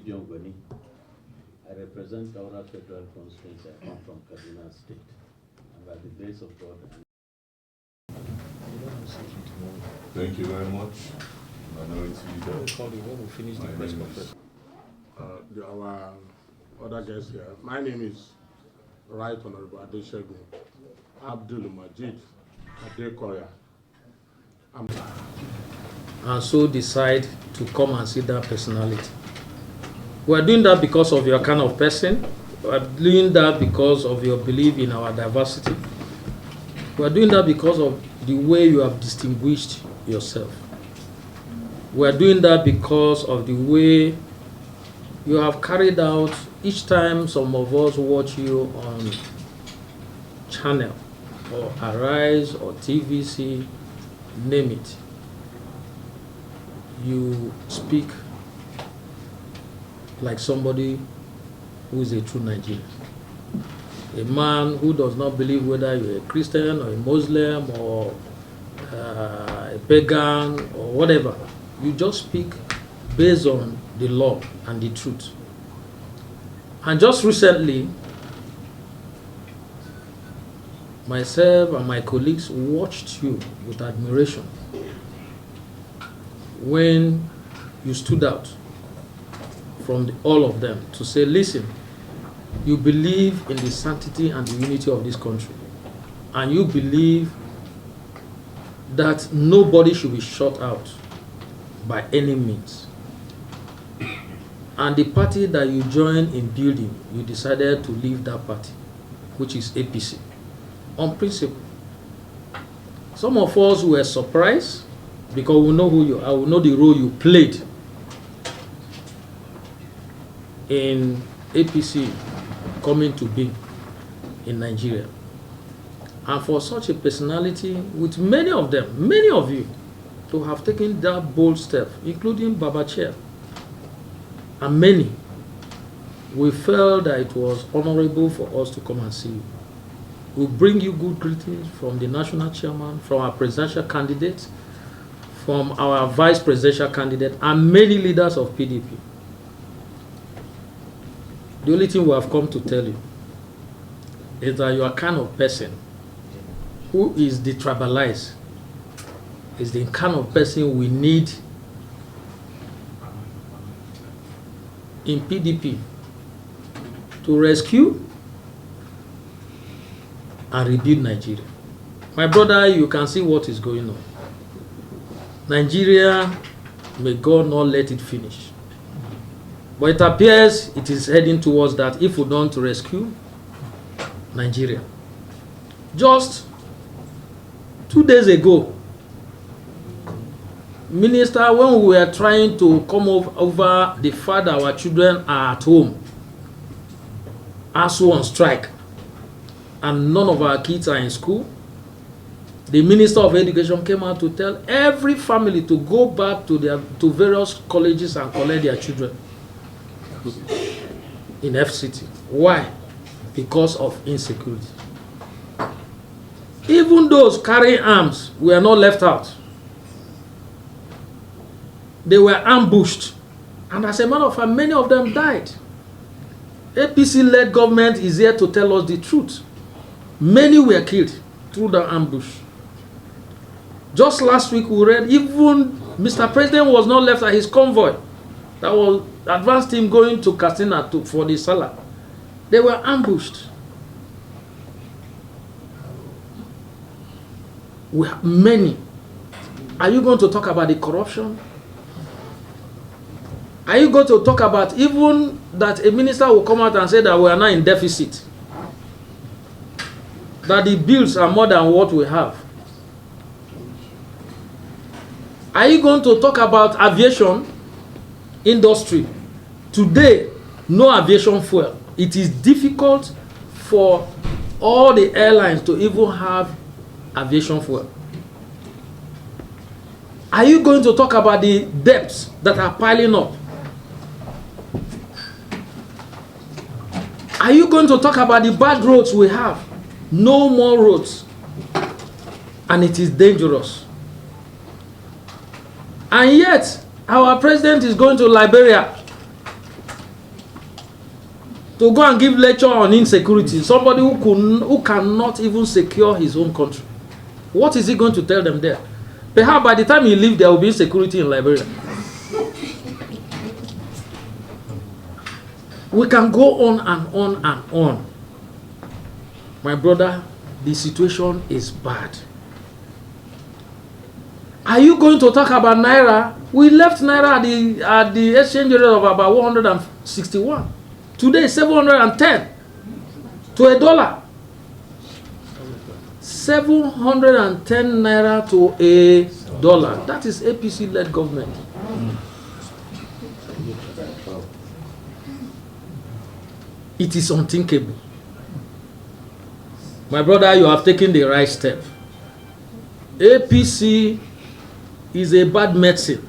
Jongoni. I represent Kaura Federal Constituency. I come from Kaduna State. And by the grace of God. Thank you very much. Our other guests here. My name is Right Honorable Adeshegun Abdul Majid Adekoya. And so decide to come and see that personality. We are doing that because of your kind of person. We are doing that because of your belief in our diversity. We are doing that because of the way you have distinguished yourself. We are doing that because of the way you have carried out each time some of us watch you on channel or Arise or TVC, name it. You speak like somebody who is a true Nigerian. A man who does not believe whether you're a Christian or a Muslim or a pagan or whatever. You just speak based on the law and the truth. And just recently, myself and my colleagues watched you with admiration when you stood out from all of them to say, listen, you believe in the sanctity and the unity of this country, and you believe that nobody should be shut out by any means. And the party that you joined in building, you decided to leave that party, which is APC, on principle. Some of us were surprised because we know who you are, we know the role you played in APC coming to be in Nigeria. And for such a personality, with many of them, many of you, to have taken that bold step, including Baba Chair, and many, we felt that it was honorable for us to come and see you. We bring you good greetings from the national chairman, from our presidential candidate, from our vice presidential candidate, and many leaders of PDP. The only thing we have come to tell you is that you are kind of person who is detribalized, is the kind of person we need in PDP to rescue and rebuild Nigeria. My brother, you can see what is going on. Nigeria, may God not let it finish. But it appears it is heading towards that if we don't rescue Nigeria. Just 2 days ago, Minister, when we were trying to come over the fact that our children are at home, ASU on strike, and none of our kids are in school, the Minister of Education came out to tell every family to go back to various colleges and collect their children in FCT. Why? Because of insecurity. Even those carrying arms were not left out. They were ambushed, and as a matter of fact, many of them died. APC-led government is here to tell us the truth. Many were killed through the ambush. Just last week we read even Mr. President was not left at his convoy. That was advanced team going to Katsina for the Salah. They were ambushed. We have many. Are you going to talk about the corruption? Are you going to talk about even that a minister will come out and say that we are now in deficit? That the bills are more than what we have? Are you going to talk about aviation industry? Today, no aviation fuel. It is difficult for all the airlines to even have aviation fuel. Are you going to talk about the debts that are piling up? Are you going to talk about the bad roads we have? No more roads. And it is dangerous. And yet, our president is going to Liberia to go and give lecture on insecurity, somebody who cannot even secure his own country. What is he going to tell them there? Perhaps by the time he leaves, there will be insecurity in Liberia. We can go on and on and on. My brother, the situation is bad. Are you going to talk about Naira? We left Naira at the exchange rate of about 161. Today, 710 to a dollar. 710 Naira to a dollar. That is APC-led government. It is unthinkable. My brother, you have taken the right step. APC is a bad medicine.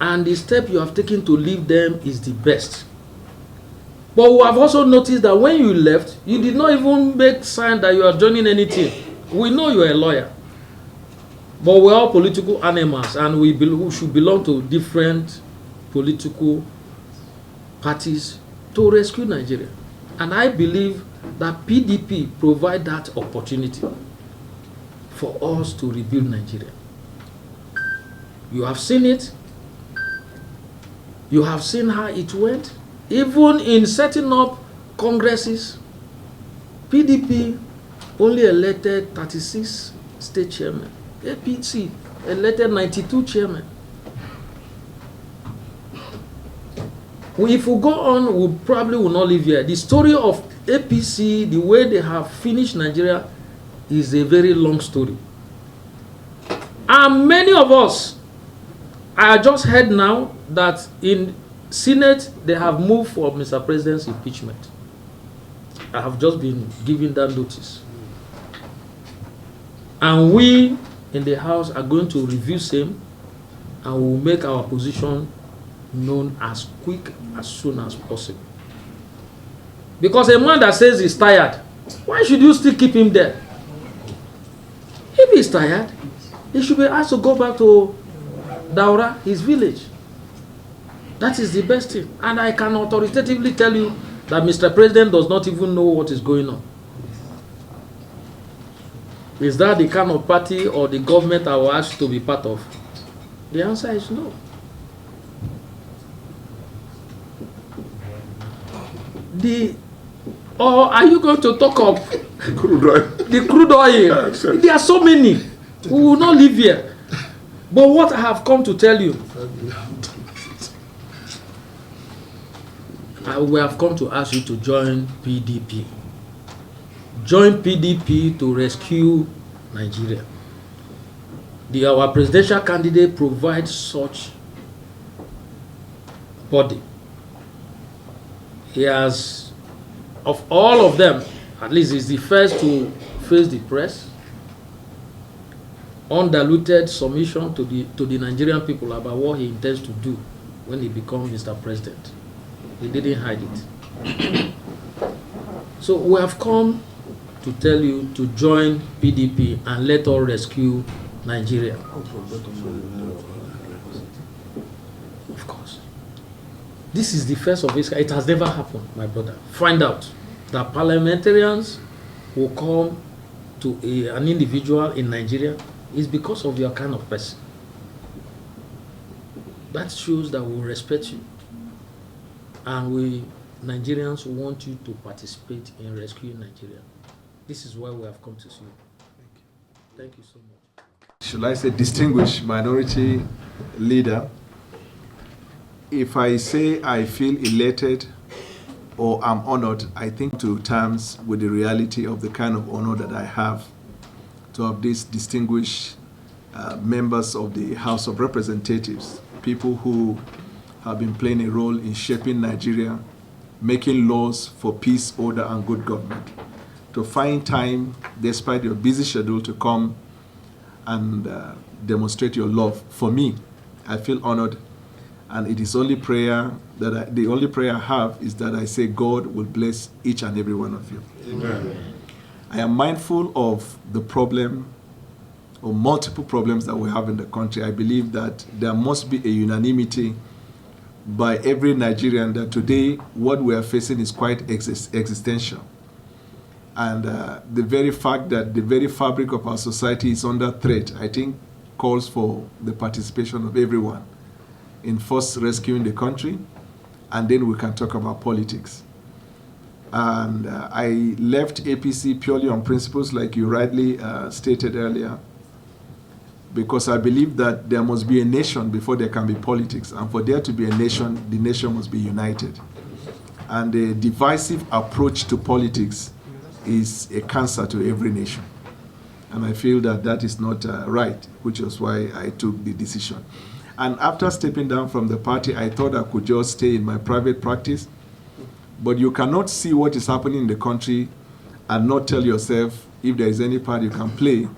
And the step you have taken to leave them is the best. But we have also noticed that when you left, you did not even make sign that you are joining anything. We know you are a lawyer. But we are all political animals, and we should belong to different political parties to rescue Nigeria. And I believe that PDP provide that opportunity for us to rebuild Nigeria. You have seen it. You have seen how it went. Even in setting up congresses, PDP only elected 36 state chairmen. APC elected 92 chairmen. If we go on, we probably will not live here. The story of APC, the way they have finished Nigeria, is a very long story. And many of us, I just heard now that in Senate, they have moved for Mr. President's impeachment. I have just been given that notice. And we in the House are going to review same, and we will make our position known as quick as soon as possible. Because a man that says he's tired, why should you still keep him there? If he's tired, he should be asked to go back to Daura, his village. That is the best thing. And I can authoritatively tell you that Mr. President does not even know what is going on. Is that the kind of party or the government I will ask to be part of? The answer is no. Or are you going to talk of Crude oil. the crude oil? There are so many. We will not live here. But what I have come to tell you, we have come to ask you to join PDP. Join PDP to rescue Nigeria. Our presidential candidate provides such body. He has, of all of them, at least he's the first to face the press. Undiluted submission to the Nigerian people about what he intends to do when he becomes Mr. President. He didn't hide it. So we have come to tell you to join PDP and let us rescue Nigeria. Of course. This is the first of its kind. It has never happened, my brother. Find out that parliamentarians will come to an individual in Nigeria is because of your kind of person. That shows that we respect you. And we Nigerians want you to participate in rescuing Nigeria. This is why we have come to see you. Thank you so much. Should I say distinguished minority leader, if I say I feel elated or I'm honored, I think to terms with the reality of the kind of honor that I have to have these distinguished members of the House of Representatives, people who have been playing a role in shaping Nigeria, making laws for peace, order, and good government. To find time, despite your busy schedule, to come and demonstrate your love. For me, I feel honored, and it is only prayer that the only prayer I have is that I say God will bless each and every one of you. Amen. I am mindful of the problem or multiple problems that we have in the country. I believe that there must be a unanimity by every Nigerian that today what we are facing is quite existential. And the very fact that the very fabric of our society is under threat, I think, calls for the participation of everyone in first rescuing the country, and then we can talk about politics. And I left APC purely on principles, like you rightly stated earlier, because I believe that there must be a nation before there can be politics. And for there to be a nation, the nation must be united. And the divisive approach to politics is a cancer to every nation. And I feel that that is not right, which is why I took the decision. And after stepping down from the party, I thought I could just stay in my private practice. But you cannot see what is happening in the country and not tell yourself if there is any part you can play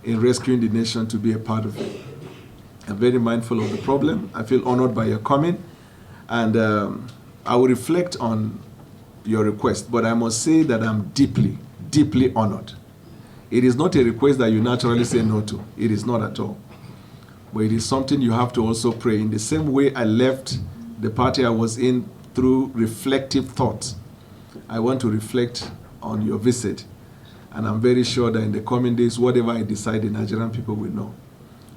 in rescuing the nation to be a part of it. I'm very mindful of the problem. I feel honored by your comment. And I will reflect on your request. But I must say that I'm deeply, deeply honored. It is not a request that you naturally say no to. It is not at all. But it is something you have to also pray. In the same way I left the party I was in through reflective thoughts, I want to reflect on your visit. And I'm very sure that in the coming days, whatever I decide, the Nigerian people will know.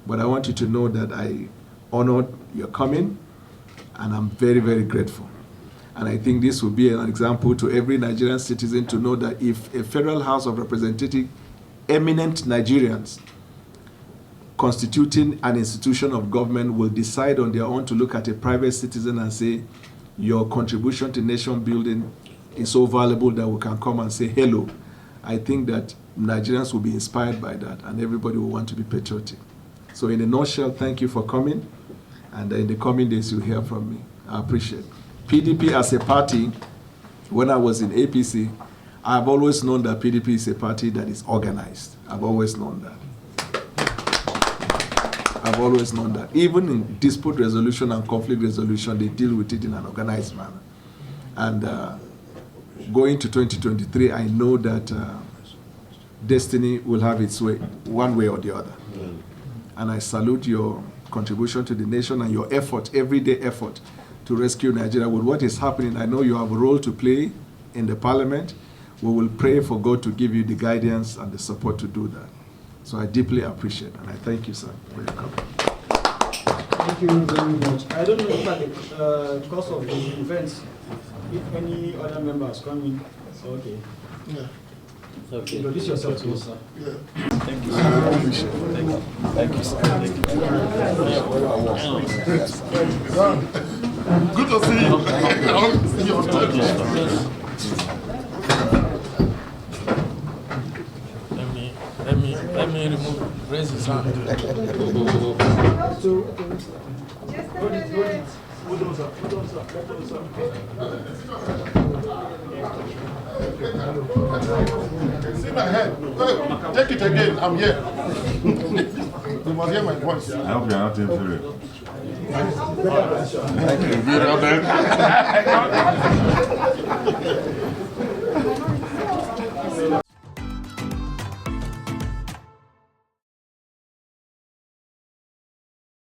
But I want you to know that I honored your coming, and I'm very, very grateful. And I think this will be an example to every Nigerian citizen to know that if a Federal House of Representatives, eminent Nigerians, constituting an institution of government, will decide on their own to look at a private citizen and say, your contribution to nation building is so valuable that we can come and say hello. I think that Nigerians will be inspired by that, and everybody will want to be patriotic. So in a nutshell, thank you for coming, and in the coming days you'll hear from me. I appreciate it. PDP as a party, when I was in APC, I've always known that PDP is a party that is organized. I've always known that. I've always known that. Even in dispute resolution and conflict resolution, they deal with it in an organized manner. And going to 2023, I know that destiny will have its way, one way or the other. And I salute your contribution to the nation and your effort, everyday effort, to rescue Nigeria. With what is happening, I know you have a role to play in the parliament. We will pray for God to give you the guidance and the support to do that. So I deeply appreciate it, and I thank you, sir, for your comment. Thank you very much. I don't know if at the course of the events, if any other members come in. Okay. Yeah. Okay. Introduce yourself to us, sir. Yeah. Thank you, sir. I appreciate it. Thank you. Thank you, sir. Thank you. Good to see you. I want to see you on television. Let me remove, raise his hand. See my head. Take it again. I'm here. You must hear my voice. I hope you're not inferior. Thank you.